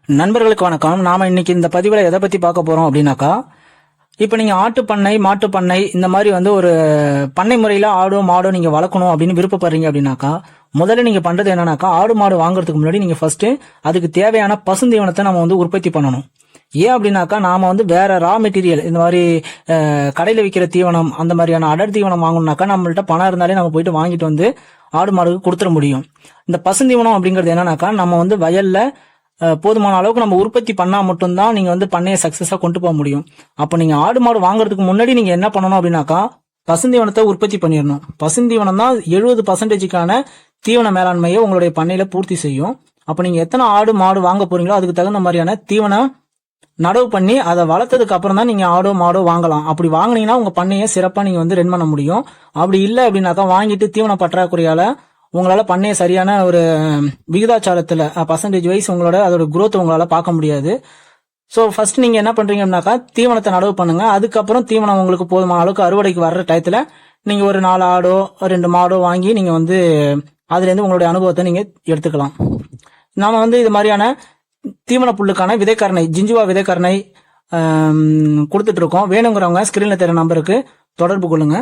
நண்பர்களுக்கு வணக்கம். நாம இன்னைக்கு இந்த பதிவில் எதை பத்தி பார்க்க போறோம் அப்படின்னாக்கா, இப்போ நீங்க ஆட்டு பண்ணை, மாட்டு பண்ணை இந்த மாதிரி ஒரு பண்ணை முறையில ஆடோ மாடோ நீங்க வளர்க்கணும் அப்படின்னு விருப்பப்படுறீங்க அப்படின்னாக்கா, முதல்ல நீங்க பண்றது என்னன்னாக்கா, ஆடு மாடு வாங்குறதுக்கு முன்னாடி நீங்க ஃபர்ஸ்ட் அதுக்கு தேவையான பசுந்தீவனத்தை நம்ம உற்பத்தி பண்ணணும். ஏன் அப்படின்னாக்கா, நாம வேற ரா மெட்டீரியல் இந்த மாதிரி கடையில் விற்கிற தீவனம் அந்த மாதிரியான அடர் தீவனம் வாங்கணும்னாக்கா நம்மள்ட்ட பணம் இருந்தாலே நம்ம போயிட்டு வாங்கிட்டு ஆடு மாடுக்கு கொடுத்துட முடியும். இந்த பசுந்தீவனம் அப்படிங்கிறது என்னன்னாக்கா, நம்ம வயல்ல போதுமான அளவுக்கு நம்ம உற்பத்தி பண்ணா மட்டும்தான் நீங்க பண்ணைய சக்சஸா கொண்டு போக முடியும். அப்ப நீங்க ஆடு மாடு வாங்குறதுக்கு முன்னாடி நீங்க என்ன பண்ணணும் அப்படின்னாக்கா, பசுந்தீவனத்தை உற்பத்தி பண்ணிடணும். பசுந்தீவனம் தான் 70% தீவன மேலாண்மையை உங்களுடைய பண்ணையில பூர்த்தி செய்யும். அப்ப நீங்க எத்தனை ஆடு மாடு வாங்க போறீங்களோ அதுக்கு தகுந்த மாதிரியான தீவனம் நடவு பண்ணி அதை வளர்த்ததுக்கு அப்புறம் தான் நீங்க ஆடோ மாடோ வாங்கலாம். அப்படி வாங்கினீங்கன்னா உங்க பண்ணையை சிறப்பா நீங்க ரன் பண்ண முடியும். அப்படி இல்லை அப்படின்னாக்கா, வாங்கிட்டு தீவன பற்றாக்குறையால உங்களால பண்ணைய சரியான ஒரு விகிதாச்சாரத்துல பர்சன்டேஜ் வைஸ் உங்களோட அதோட குரோத் உங்களால பார்க்க முடியாது. ஸோ ஃபர்ஸ்ட் நீங்க என்ன பண்றீங்க அப்படின்னாக்கா, தீவனத்தை நடவு பண்ணுங்க. அதுக்கப்புறம் தீவனம் உங்களுக்கு போதுமான அளவுக்கு அறுவடைக்கு வர்ற டயத்துல நீங்க ஒரு 4 ஆடோ 2 மாடோ வாங்கி நீங்க அதுல இருந்து உங்களுடைய அனுபவத்தை நீங்க எடுத்துக்கலாம். நாம இது மாதிரியான தீவன புல்லுக்கான விதைக்கரணை, ஜிஞ்சுவா விதைக்கரணை கொடுத்துட்டு இருக்கோம். வேணுங்கிறவங்க ஸ்கிரீன்ல தெரிய நம்பருக்கு தொடர்பு கொள்ளுங்க.